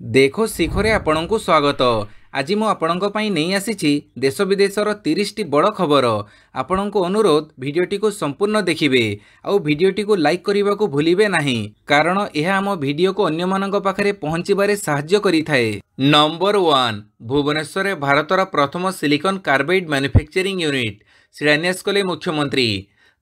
देखो शिखरे आपणको स्वागत। आज मु आपणको पई नहीं आसीछि देश विदेशर 30 टी बड़ खबर। आपणको अनुरोध भिडियोटी को संपूर्ण देखिबे आउ भिडियोटी को लाइक करने को भूलिबे नहीं, कारण यह आम भिडियो को अन्य मानक पाखरे पहुंचीबारे सहाय्य करिथाए। नंबर 1 भुवनेश्वर भारतर प्रथम सिलिकॉन कार्बाइड मैन्युफैक्चरिंग यूनिट शिलान्यास कले मुख्यमंत्री।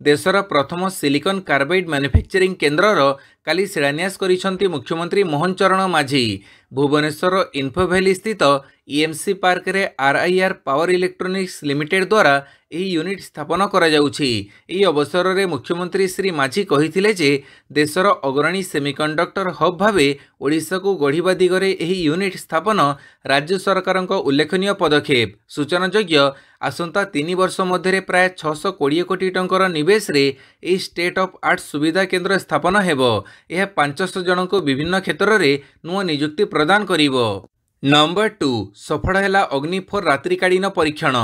देशर प्रथम सिलिकॉन कार्बाइड मैन्युफैक्चरिंग केन्द्रर काली शिलान्यास करिसेंती मुख्यमंत्री मोहन चरण माझी। भुवनेश्वर इन्फोभैली स्थित ईएमसी पार्क रे आरआईआर पावर इलेक्ट्रोनिक्स लिमिटेड द्वारा यह यूनिट स्थापन करा जाउछि। एही अवसर रे मुख्यमंत्री श्री माझी कहिथिले जे देशर अग्रणी सेमिकंडक्टर हब भावे ओडिशा को गढ़िबा दिगरे एही यूनिट स्थापन राज्य सरकारक उल्लेखनीय पदक्षेप। सूचनायोग्य आसंता 3 वर्ष मध्य प्राय 620 कोटी टंकर निवेश रे एही स्टेट ऑफ आर्ट सुविधा केन्द्र स्थापन हेबो। यह 500 जन को विभिन्न क्षेत्र में नुआ नियुक्ति प्रदान करिवो। नंबर 2 सफल है अग्नि-4 रात्रिकालीन परीक्षण।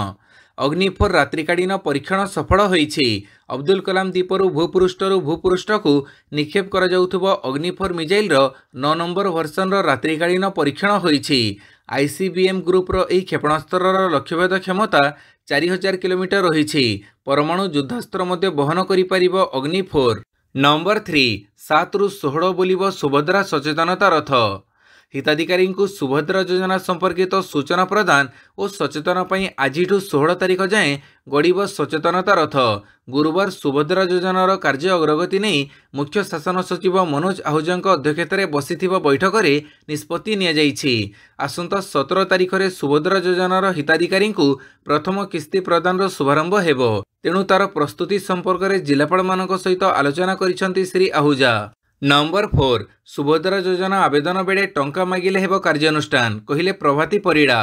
अग्नि-4 रात्रिकालीन परीक्षण सफल होईछि। अब्दुल कलाम द्वीपर भूपृष्ठ को निक्षेप करा जाउथबो अग्नि-4 मिसाइल 9 नंबर वर्सन रात्रिकालीन परीक्षण होईछि। आईसीबीएम ग्रुप रो एही क्षेपणास्त्र लक्ष्यभेद क्षमता 4000 किलोमीटर रही। परमाणु युद्धास्त्र मध्य वहन करि परिबो अग्नि-4। नंबर 3 7 रु 16 बोलिबो सुभद्रा सचेतनता रथ। हिताधिकारी को सुभद्रा योजना संपर्कित सूचना प्रदान और सचेतन पई आजिठू 16 तारिख जाए गड़ब सचेतनता रथ। गुरुवार सुभद्रा योजनार कार्य अग्रगति नहीं मुख्य शासन सचिव मनोज आहूजा अध्यक्षतार बसी बैठक में निष्पत्ति नियाଯାଇଛି। आसंता 17 तारिख में सुभद्रा योजनार हिताधिकारी को प्रथम किस्ती प्रदान शुभारंभ हेबो। तेणु तार प्रस्तुति संपर्क में जिलापाल मानक सहित आलोचना करिसेंती श्री आहूजा। नंबर 4 सुभद्रा योजना आवेदन बेले टंका मागिले हेबो कार्यानुष्ठान कहिले प्रभाती परिड़ा।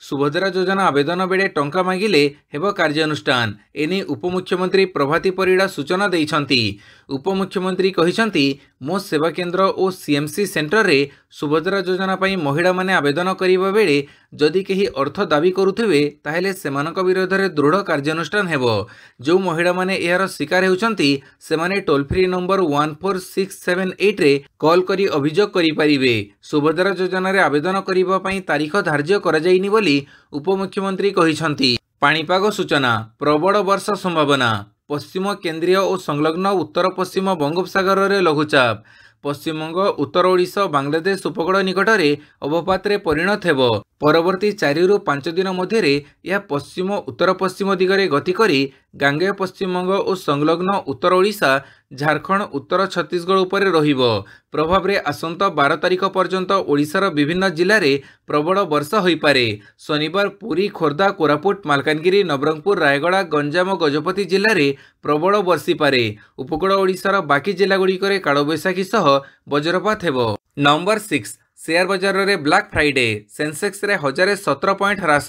सुभद्रा योजना आवेदन बेले टंका मागिले हेबो कार्यानुष्ठान एने उपमुख्यमंत्री प्रभाती परिड़ा सूचना देइछंती। उपमुख्यमंत्री कहिसंती मो सेवा केन्द्र और सीएमसी सेंटर रे सुभद्रा योजना पई महिला माने आवेदन करिबा बेले जदि केही अर्थ दाबी करुथिबे ताहेले सेमानक विरोध रे दृढ़ कार्यानुष्ठान हेबो। जो महिला माने एहार शिकार हेउचंती सेमाने टोल फ्री नंबर 14678 रे कॉल करी अभियोग करि परिबे। सुभद्रा योजना रे आवेदन करिबा पई तारीख धार्य करा जाइनी बोली उपमुख्यमंत्री कहिसंती। पाणीपाग सूचना प्रबल वर्षा संभावना। पश्चिम केन्द्रीय और संलग्न उत्तर पश्चिम बंगोपसागर रे लघुचाप पश्चिमबंग उत्तर ओडिशा बांग्लादेश उपकूल निकट में अवपात परिणत हेबो। परवर्ती 4 रु 5 दिन मध्य यह पश्चिम उत्तर पश्चिम दिगरे गति करी गांगेय पश्चिमबंग और संलग्न उत्तर ओडिशा झारखंड उत्तर छत्तीसगढ़ उपर रहिबो। प्रभाव रे आसंता 12 तारिख पर्यंत ओडिशार विभिन्न जिले में प्रबल वर्षा होई पारे। शनिवार पुरी खोर्धा कोरापुट मालकानगिरी नवरंगपुर रायगड़ा गंजाम गजपति जिले में प्रबल वर्षी पारे। उपकूल ओडिशार बाकी जिलागुड़िक कालबैशाखी सह वज्रपात हेबो। नंबर 6 शेयर बजार रे ब्लैक फ्राइडे सेंसेक्स रे 1017 पॉइंट ह्रास।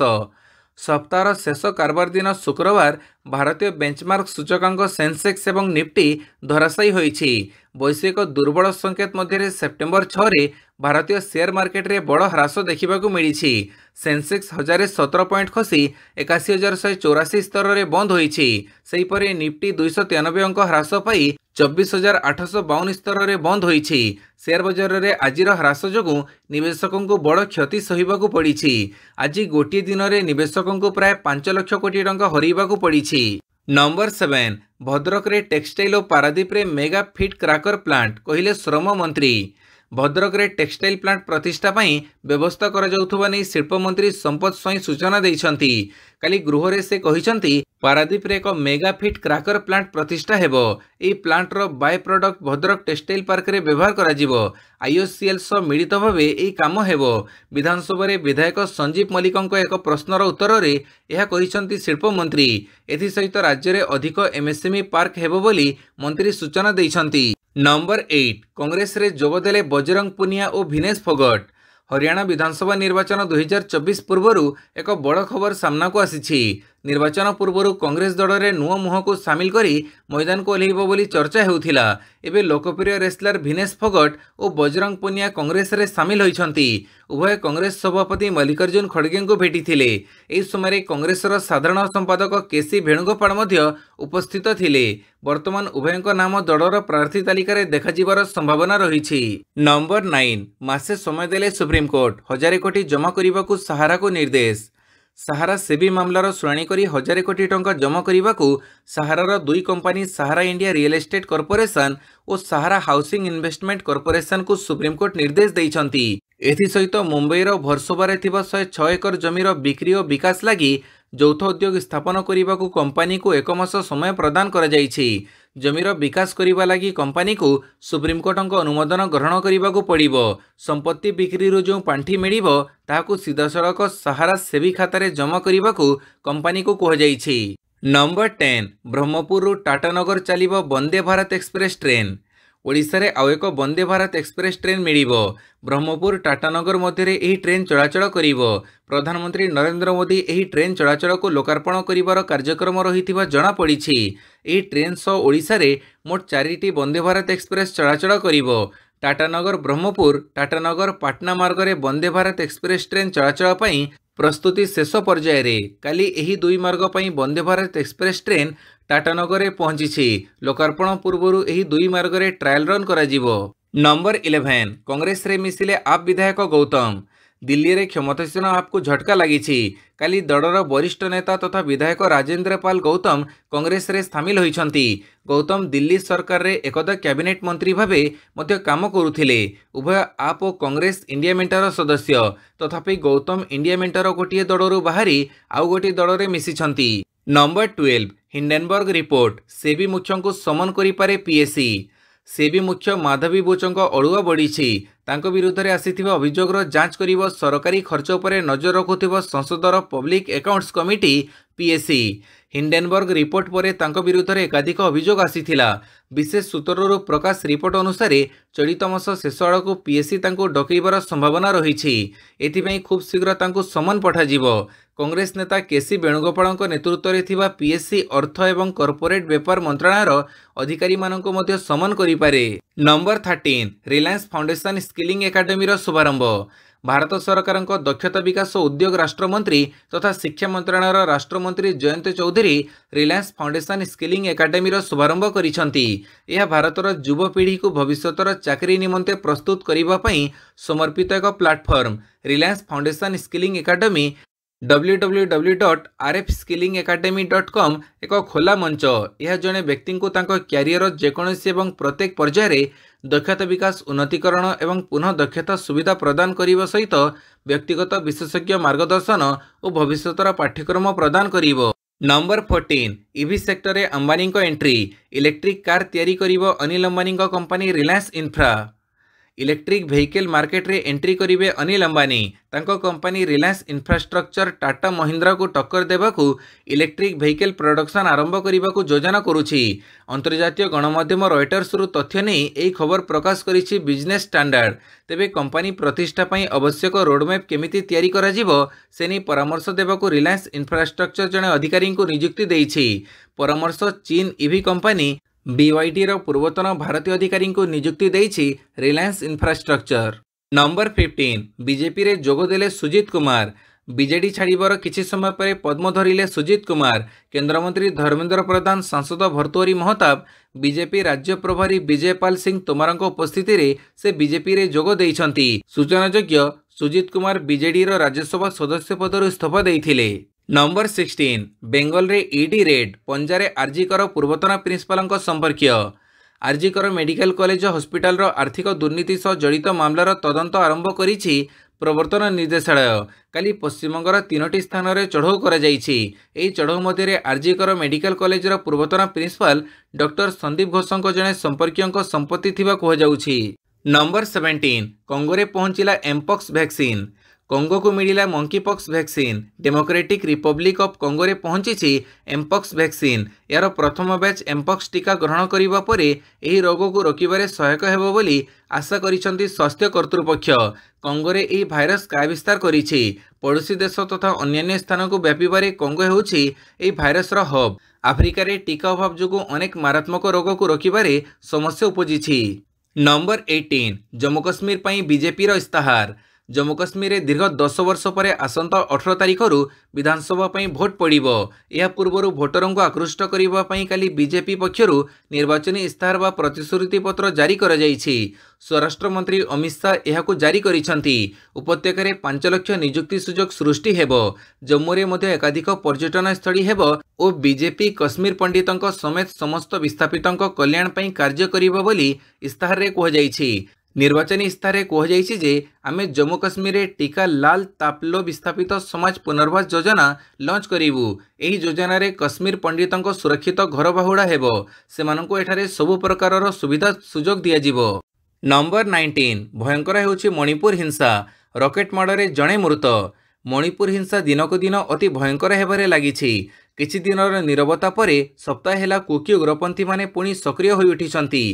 सप्ताह शेष कारबार दिन शुक्रवार भारतीय बेंचमार्क सूचकांक सेंसेक्स एवं निफ्टी धराशायी होईछि। वैश्विक दुर्बल संकेत मध्य सेप्टेम्बर 6 रे भारतीय शेयर मार्केट रे बड़ ह्रास देखा मिली। सेंसेक्स 1017 पॉइंट खसी 81,184 स्तर में बंद होईछि। सेहीपरि निफ्टी 293 अंक ह्रास पाई 24,852 स्तर में बंद होईछि। शेयर बजार रे आजिर ह्रास जोगु निवेशकों को बड़ क्षति सहिबाकु पड़िछि। आज गोटे दिन में निवेशकों को प्राय 5 लाख कोटी टंका हरइबाकु पड़िछि। नंबर 7 भद्रक रे टेक्सटाइल और पारादीप रे मेगा फिट क्राकर प्लांट कहिले श्रम मंत्री। भद्रक रे टेक्सटाइल प्लांट प्रतिष्ठा पई व्यवस्था करा जाउथबा नै शिल्प मंत्री संपत स्वाई सूचना दैछंती। काली गृह रे से कहिसंती पारादीप रे एक मेगा फिट क्राकर प्लांट प्रतिष्ठा हेबो। एई प्लांट रो बाय प्रोडक्ट भद्रक टेक्सटाइल पार्क रे व्यवहार करा जिवो। आईओसीएल सह मिलित भावे एई काम हेबो। विधानसभा रे विधायक संजीव मल्लिकଙ୍କ एक प्रश्नर उत्तर रे यह कहिसंती शिल्प मंत्री। एथि सहित राज्य रे अधिक एमएसएमई पार्क हेबो बोली मंत्री सूचना दैछंती। नंबर 8 कांग्रेस रे जोगदेले बजरंग पुनिया और भिनेश फोगट। हरियाणा विधानसभा निर्वाचन 2024 पूर्व एक बड़ खबर सामना को आसी। निर्वाचन पूर्व कांग्रेस दल में नुआ मुह को सामिल करी मैदान को ओह्लैब बोली चर्चा होउथिला। एबे लोकप्रिय रेसलर भिनेश फोगट और बजरंग पुनिया कांग्रेस रे सामिल होइछंती। उभय कांग्रेस सभापति मल्लिकार्जुन खड़गे को भेटिथिले। एही समय कांग्रेस साधारण संपादक केसी वेणुगोपाल मध्य उपस्थित थिले। वर्तमान उभयଙ୍କ नाम दलर प्रार्थी तालिकार देखाजिबार संभावना रही। नंबर 9 मासे समय देले सुप्रीमकोर्ट 1000 कोटी जमा करने को सहारा को निर्देश। सहारा सेबी मामलार शुणाणी करी 1000 कोटी टंका जमा करने को सहारार दुई कंपनी सहारा इंडिया रियल एस्टेट कॉर्पोरेशन और सहारा हाउसिंग इन्वेस्टमेंट कॉर्पोरेशन को सुप्रीमकोर्ट निर्देश देइछंती। एथिसहित मुंबईर भरसोबारे थिबा 106 एकर जमीर बिक्री और विकास लगी यौथ उद्योग स्थापन करने को कंपनी को 1 मास समय प्रदान करा जाइछि। जमीर विकास करने लगी कंपनी को सुप्रीमकोर्ट अनुमोदन ग्रहण करने को पड़िबो। संपत्ति बिक्री जो पांठी मिलिबो ताहाकु सीधासळख सहारा सेबी खातार जमा करने को कंपनी को कहुଯାଇଛି। Number 10 Brahmapur Tatanagar चलिबो Vande Bharat express train. Odisha रे आउ एक वंदे भारत एक्सप्रेस ट्रेन मिलिबो। ब्रह्मपुर टाटानगर मध्य एही ट्रेन चलाचल करिबो। प्रधानमंत्री नरेंद्र मोदी एही ट्रेन चलाचल को लोकार्पण करिबार कार्यक्रम रहिथिबा जणा पड़िछि। एही ट्रेन सह ओडिशा रे मोट 4टी वंदे भारत एक्सप्रेस चलाचल करिबो। टाटानगर ब्रह्मपुर टाटानगर पाटना मार्ग रे वंदे भारत एक्सप्रेस ट्रेन चलाचल पई प्रस्तुति शेष पर्याय रे काली एही दुई मार्ग पई वंदे भारत एक्सप्रेस ट्रेन टाटानगर रे पहुंची। लोकार्पण पूर्व एही दुई मार्ग रे ट्रायल रन करा जिवो। नंबर 11 कांग्रेस रे मिसिले आप विधायक गौतम। दिल्ली रे क्षमतासीन आप को झटका लगी। काली दलर वरिष्ठ नेता तथा विधायक राजेंद्र पाल गौतम कांग्रेस रे सामिल होइछंती। गौतम दिल्ली सरकार रे एकदा कैबिनेट मंत्री भावे मध्य काम करुथिले। उभय आप और कांग्रेस इंडिया मेंटर सदस्य। तथापि गौतम इंडिया मेंटर गोटे दलरू बाहरी आउ गोटे दल रे मिसिछंती। नंबर 12 हिंडेनबर्ग रिपोर्ट सेबी मुख्य को समन करि पारे पीएससी। सेबी मुख्य माधवी बोचंक अड़ुआ बढ़ी तांको विरुद्ध रे आसीथिबा अभियोगर जांच करिवो सरकारी खर्च उपरे नजर रखुथिबा संसदर public accounts committee PSC. Hindenburg report परे तांको विरुद्ध रे एकाधिक अभियोग आसीथिला। विशेष सूत्ररू प्रकाश रिपोर्ट अनुसार चलित मास शेष आड़क पीएससी तांको डकैबार संभावना रही। एथिपई खूब शीघ्र तांको समन पठाजिवो। कांग्रेस नेता केसी वेणुगोपाल नेतृत्व में थिबा पीएससी अर्थ एवं कॉर्पोरेट व्यापार मंत्रालयर अधिकारी माननको मध्य समन करिपारे। Number 13 Reliance foundation skilling academy शुभारंभ। भारत सरकार दक्षता विकास और उद्योग राष्ट्रमंत्री तथा शिक्षा मंत्रालय राष्ट्रमंत्री Jayant Chaudhary Reliance foundation skilling academy शुभारंभ करिसंती। यह भारतर युवपीढ़ी को भविष्यतर चाकरी निमंते प्रस्तुत करने पई समर्पित एक platform. Reliance foundation skilling academy www.rfskillingacademy.com एक खोला मंच। यह जड़े व्यक्ति को क्यारियर जेकोसी एवं प्रत्येक पर्यायर दक्षता विकास उन्नतीकरण एवं पुनः दक्षता सुविधा प्रदान करने सहित व्यक्तिगत विशेषज्ञ मार्गदर्शन और भविष्यतर पाठ्यक्रम प्रदान करिवो। नंबर 14 ईवी सेक्टर रे अंबानी को एंट्री। इलेक्ट्रिक कार तैयारी करिवो Anil Ambani company Reliance infra. Electric vehicle market रे एंट्री करिवे अनिल अंबानी। तांको कंपनी रिलायंस इंफ्रास्ट्रक्चर टाटा महिंद्रा को टक्कर देबाकू इलेक्ट्रिक व्हीकल प्रोडक्शन आरंभ करने योजना करुछि। अंतर्जातीय गणमाध्यम रॉयटर्स रु तथ्य नहीं यही खबर प्रकाश करिछि बिजनेस स्टैंडर्ड। तेबे कंपनी प्रतिष्ठा पई आवश्यक रोडमैप केमिति तैयारी करा जिवो से नहीं परामर्श देबाकू रिलायंस इंफ्रास्ट्रक्चर जने अधिकारी को नियुक्ति देइछि। परामर्श चीन ईवी कंपनी BYD रो पूर्वतन भारतीय अधिकारी को नियुक्ति देइछि रिलायंस इंफ्रास्ट्रक्चर। नंबर 15 बीजेपी रे जोग देले सुजीत कुमार। बीजेडी छाड़ीबार किछि समय पर पद्म धरिले सुजीत कुमार। केंद्रमंत्री धर्मेंद्र प्रधान सांसद भर्तृहरि महताब बीजेपी राज्य प्रभारी विजयपाल सिंह तोमरଙ୍କ उपस्थिति रे से बीजेपी रे जोग देइछंती। सूचनायोग्य सुजीत कुमार बीजेडी रो राज्यसभा सदस्य पदरु इस्तीफा देइथिले। नंबर 16 बेंगल रे ईडी रेड पंजारे आरजीकर पूर्वतन प्रिंसिपाल संपर्कीय। आरजीकर मेडिकल कॉलेज हॉस्पिटल रो आर्थिक दुर्नीति सह जड़ित मामलार तदंत आरंभ करिछि प्रवर्तन निर्देशालय। काली पश्चिमबंगर 3टी स्थान में चढ़ऊ कर चढ़ऊ मध्य आरजीकर मेडिकल कॉलेज रो पूर्वतन प्रिंसिपाल डॉक्टर संदीप घोषों जड़े संपर्कीय संपत्ति थिबा कहुजाउछि। नंबर 17 कंगोरे पहुंचला एमपॉक्स वैक्सीन। कंगो को मिला monkeypox vaccine. Democratic Republic of Congo रे पहुंची एमपॉक्स वैक्सीन। यार प्रथम बैच एमपॉक्स टीका ग्रहण करिबा परे एही रोग को रोकिबारे सहायक हेबो बोली आशा करिसंती स्वास्थ्य कर्तृपक्ष। कंगो रे एही भाइरस का विस्तार करिछि। पड़ोसी देश तथा अन्य स्थान को व्यापिबारे कंगो हेउछि एही भाइरस रो हब। आफ्रिका रे टीका अभाव जोगु अनेक मारात्मक रोग को रोकिबारे समस्या उपजिछि। नंबर 18 जम्मू कश्मीर पई बीजेपी रो इस्ताहार। जम्मू कश्मीर में दीर्घ 10 वर्ष पर आसंता 18 तारीख विधानसभा भोट पड़ो। यह पूर्व भोटर को आकृष्ट करने काली बीजेपी पक्षर निर्वाचनी इस्ताहार व प्रतिश्रुति पत्र जारी कर स्वराष्ट्र मंत्री अमित शाह यह जारी करिसेंती। उपत्यकार 5 लाख नियुक्ति सुजोग सृष्टि हेबो। जम्मू रे मध्य एकाधिक पर्यटन स्थली हेबो और बीजेपी कश्मीर पंडितों समेत समस्त विस्थापितों कल्याण पई कार्य करिबो बोली इस्ताहार रे कहଯାଇଛି। निर्वाचनी इस्ताहार कहुଯାଇଛି जे आमे जम्मू कश्मीर रे टीका लाल तापलो विस्थापित समाज पुनर्वास योजना लॉन्च करिवु। एही योजना रे कश्मीर पंडितों सुरक्षित घर बाहुड़ा हेबो। सेमानंको एठारे सबु प्रकारर सुविधा सुजोग दिया जिवो। नंबर 19 भयंकर हेउछि मणिपुर हिंसा। रॉकेट माडरे जणे मृत। मणिपुर हिंसा दिनक दिन अति भयंकर हेबारे लागिछि। किछि दिनर नीरवता परे सप्ताह हेला कुकी उग्रपंथी माने पुणी सक्रिय होई उठिसंती।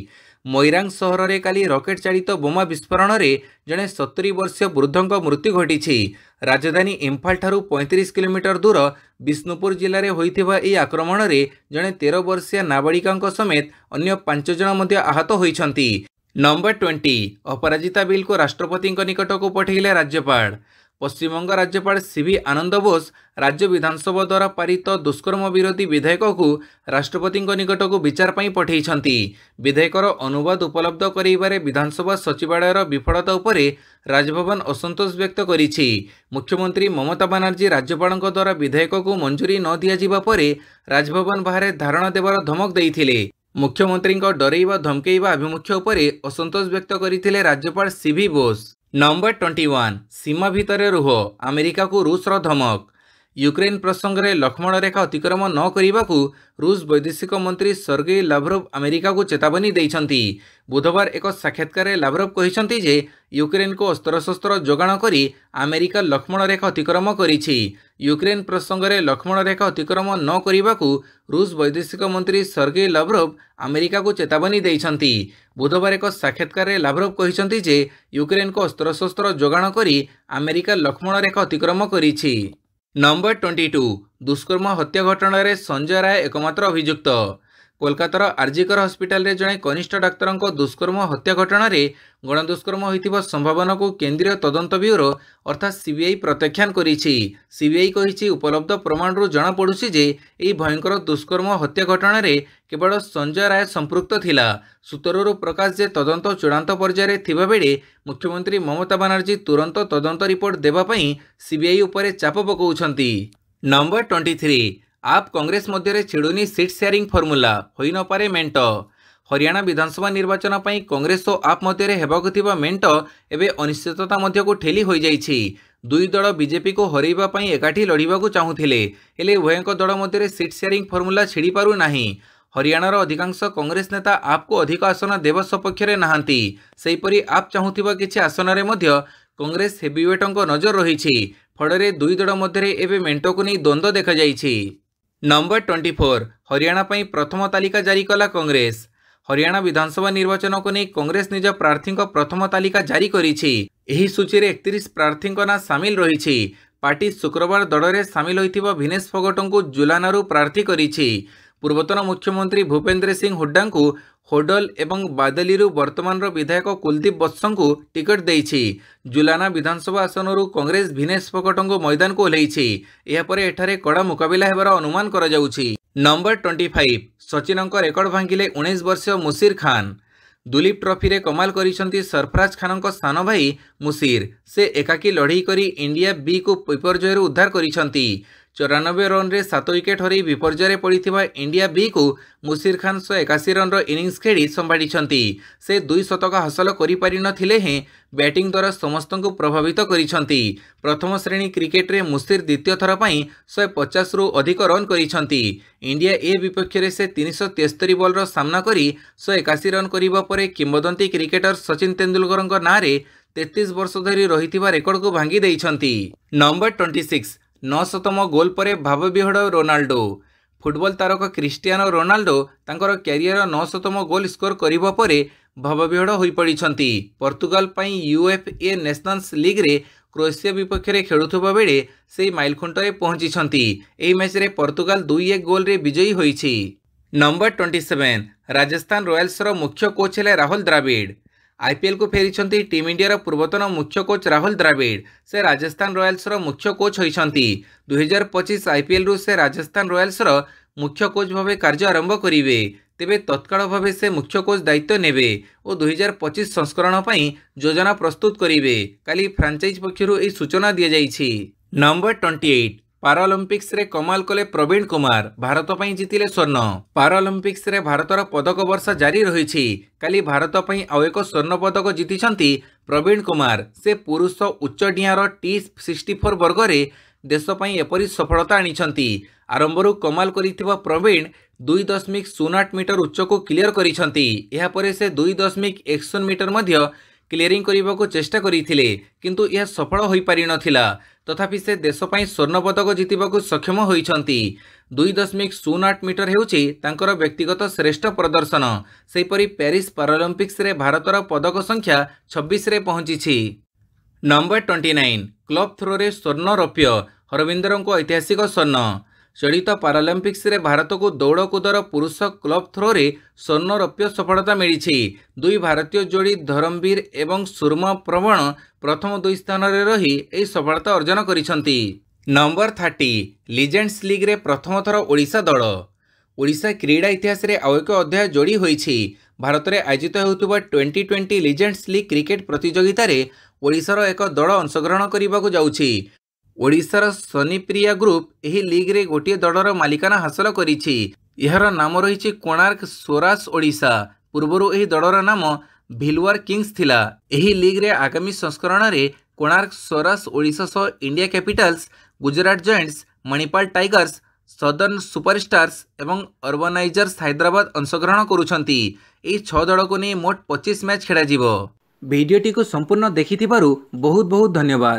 मोइरांग सहर में काली रॉकेट चालित बोमा विस्फोरण में जड़े 70 वर्षीय वृद्धों मृत्यु घटी। राजधानी इम्फाल ठारू 35 किलोमीटर दूर बिष्णुपुर जिले में होइथिबा एही आक्रमण में जड़े 13 वर्षीय नाबालिका समेत अन्य 5 जन आहत होइछंती। नंबर 20 अपराजिता बिल को राष्ट्रपति निकट को पठेले राज्यपाल। पश्चिमबंग राज्यपाल सीवी आनंद बोस राज्य विधानसभा द्वारा पारित दुष्कर्म विरोधी विधेयक को राष्ट्रपति निकट को विचार पई पठेइछंती। विधेयकर अनुवाद उपलब्ध कराइबारे विधानसभा सचिवालयर विफलता उपरे राजभवन असंतोष व्यक्त करिछि। मुख्यमंत्री ममता बनर्जी राज्यपाल द्वारा विधेयक को मंजूरी न दिया जिबा परे राजभवन बाहर धारणा देवार धमक देइथिले। मुख्यमंत्री डरैवा धमकेइबा अभिमुख्य उपरे असंतोष व्यक्त करिथिले राज्यपाल सीवी बोस। नंबर 21 सीमा भितर रुह अमेरिका को रूस रो धमक। यूक्रेन प्रसंग में लक्ष्मण रेखा अतिक्रम न करने को रूस वैदेशिक मंत्री सर्गेई लाव्रोव अमेरिका को चेतावनी देइछंती। बुधवार एक साक्षात्कार लाव्रोव कहिसंती जे यूक्रेन को अस्त्रशस्त्र जोगाण करी अमेरिका लक्ष्मण रेखा अतिक्रम करिछि। यूक्रेन प्रसंग में लक्ष्मण रेखा अतिक्रम न करने को रूस वैदेशिक मंत्री सर्गेई लाव्रोव अमेरिका को चेतावनी देइछंती। बुधवार एक साक्षात्कार लाव्रोव कहिसंती जे यूक्रेन को अस्त्रशस्त्र जोगाण करी अमेरिका लक्ष्मण रेखा अतिक्रम करिछि। नंबर 22 दुष्कर्म हत्या घटना रे संजय राय एकमात्र अभियुक्त। कोलकातार आरजीकर हस्पिटाल रे जड़े कनिष्ठ डाक्तर दुष्कर्म हत्या घटना रे गणदुष्कर्म होइतिबा संभावना को केंद्रीय तदंत ब्यूरो अर्थात सीबीआई प्रत्याख्यान करिछि। सीबीआई कहिछि उपलब्ध प्रमाण रु जना पड़ुछि जे एही भयंकर दुष्कर्म हत्या घटना रे केवल संजय राय संपृक्त थिला। सूत्ररु प्रकाश जे तदंत चूड़ांत पर्यायर थिबा बेले मुख्यमंत्री ममता बनर्जी तुरंत तदंत रिपोर्ट देबा पई सीबीआई उपरे चाप पकाउछंती। नंबर 23 आप कांग्रेस मध्य छिड़ुनी सीट शेयरिंग फर्मुला होई न पारे मेंट। हरियाणा विधानसभा निर्वाचन पई कांग्रेस और आप मध्य हेबाकु थिबा मेंट एबे अनिश्चितता मध्य को ठेली होई जाइछि। दुई दल बीजेपी को हरैबा पई एकाठी लड़िबाकु चाहुथिले हेले उभयक दल मध्य सीट शेयरिंग फर्मुला छिड़ी पारु नाही। हरियाणार अधिकांश कांग्रेस नेता आप को अधिक आसन देव सपक्ष रे नाहांती। सेहीपरि आप चाहुथिबा किछि आसन रे मध्य कांग्रेस हेवीवेटक नजर रहिछि। फଳରେ दुई दल मध्य एबे मेंट को नहीं द्वंद्व देखा जाइछि। नंबर 24 हरियाणा पई प्रथम तालिका जारी कला कांग्रेस। हरियाणा विधानसभा निर्वाचन को नहीं कांग्रेस निज प्रार्थी प्रथम तालिका जारी करिछि। एही सूची रे 31 प्रार्थी ना सामिल रहिछि। पार्टी शुक्रवार दल में सामिल होइतिबा भिनेश फोगट को जुलानारू प्रार्थी करिछि। पूर्वतन मुख्यमंत्री भूपेंद्र सिंह हुड्डा को होडल एवं बादलीरू वर्तमान विधायक कुलदीप वत्स को टिकट देइछि। जुलाना विधानसभा आसनरू कांग्रेस भिनेश फोगट को मैदान को ओह्लैछि। एहापर एठारे कड़ा मुकाबिला हेबार अनुमान करा जाउछि। नंबर 25 सचिन रेकर्ड भांगिले 19 वर्षीय मुसीर खान। दुलीप ट्रॉफी रे कमाल करिसंती सरफराज खान को सान भाई मुसीर। से एकाकी लड़ई करी इंडिया बी को विपर्जय उद्धार करिसंती। 94 रन रे 7 विकेट हरई विपर्जय पड़िथिबा इंडिया बी को मुसीर खान 181 रन इनिंग्स खेली संभाळिछंती। से 2 शतक हासिल करि पारि नथिले हें बैटिंग द्वारा समस्त को प्रभावित करिछंती। प्रथम श्रेणी क्रिकेट रे मुसीर द्वितीय थर पई 150 रु अधिक रन करिछंती। इंडिया ए विपक्ष रे से 373 बॉल रो सामना करी 181 रन करिबा परे किंवदंती क्रिकेटर सचिन तेंदुलकर नारे 33 वर्ष धरी रहिथिबा रेकर्ड को भांगी देइछंती। नंबर 26 900तम गोल परे भावविहड़ रोनाल्डो। फुटबॉल तारक क्रिस्टियानो रोनाल्डो तांकर क्यारियर 900तम गोल स्कोर करिबा परे भावविहड़ होई पड़िछंती। पोर्तुगाल पई यूएफए नेशनल्स लीग रे क्रोएशिया विपक्ष में खेलुवा बेले से माइलखुंटे पहुंची। एही मैच रे पोर्तुगाल 2-1 गोल रे विजयी होईछि। नंबर 27 राजस्थान रॉयल्स रो मुख्य कोच है राहुल द्रविड़। आईपीएल को फेरी टीम इंडिया पूर्वतन मुख्य कोच राहुल द्रविड़ से राजस्थान रॉयल्स रो मुख्य कोच होइछंती। 2025 आईपीएल रु से राजस्थान रॉयल्स रो मुख्य कोच भावे कार्य आरंभ करिवे। तेबे तत्काल भावे से मुख्य कोच दायित्व नेबे और 2025 संस्करण पई योजना प्रस्तुत करिवे। काली फ्रांचाइज पक्षरु एही सूचना दिया जाइछि। नंबर 28 पारालंपिक्स रे कमाल कले प्रवीण कुमार। भारत पई जितिले स्वर्ण। पारालंपिक्स रे भारतर पदक वर्षा जारी रहिछि। काली भारत पई आउ एक स्वर्ण पदक जितिछंती प्रवीण कुमार। से पुरुष उच्च डियार T64 वर्ग रे देश पई एपरि सफलता आनिछंती। आरंभरू कमाल करिथिबा प्रवीण 2.08 मीटर उच्च को क्लियर करिछंती। एहा परे से 2.61 मीटर मध्य क्लियरिंग करने को चेष्टा करथिले, किंतु यह सफल होई पारि नथिला। तथापि से देश पई स्वर्ण पदक जितिबाकू सक्षम होइछंती। 2.08 मीटर हेउछि तांकर व्यक्तिगत श्रेष्ठ प्रदर्शन। सेहिपरि पेरिस पारालंपिक्स रे भारतर पदक संख्या 26 रे पहुंची। नंबर 29 क्लब थ्रो रे स्वर्ण रौप्य। हरविंदर को ऐतिहासिक स्वर्ण। चलित पारालंपिक्स रे भारत को दौड़ कूदर पुरुष क्लब थ्रो रे स्वर्ण रौप्य सफलता मिली। दुई भारतीय जोड़ी धर्मवीर एवं सुरमा प्रवण प्रथम 2 स्थान रे रही एही सफलता अर्जन करिसंती। नंबर 30 लीजेंड्स लीग रे प्रथम थर ओडिशा दल। ओडिशा क्रीड़ा इतिहास रे आउ एक अध्याय जोड़ी होईछि। भारत में आयोजित होउतबा 2020 लीजेंड्स लीग क्रिकेट प्रतियोगिता रे ओडिशार एक दल अंशग्रहण करने जाउछि। ओडिशार सनीप्रिया ग्रुप एही लीग रे गोटे दलर मालिकाना हासिल करिछि। एहार नाम रही कोणार्क स्वराज ओडिशा। पूर्वरु एही दलर नाम भिलवार किंग्स थिला। एही लीग रे आगामी संस्करण रे कोणार्क स्वराज ओडिशा सह India Capitals, Gujarat giants, Manipal tigers, southern superstars एवं अर्बनाइजर्स हैदराबाद अंशग्रहण करुछंती। एही 6 दल को नहीं मोट 25 मैच खेला जिवो। वीडियोटी को संपूर्ण देखिथिबारु बहुत बहुत धन्यवाद।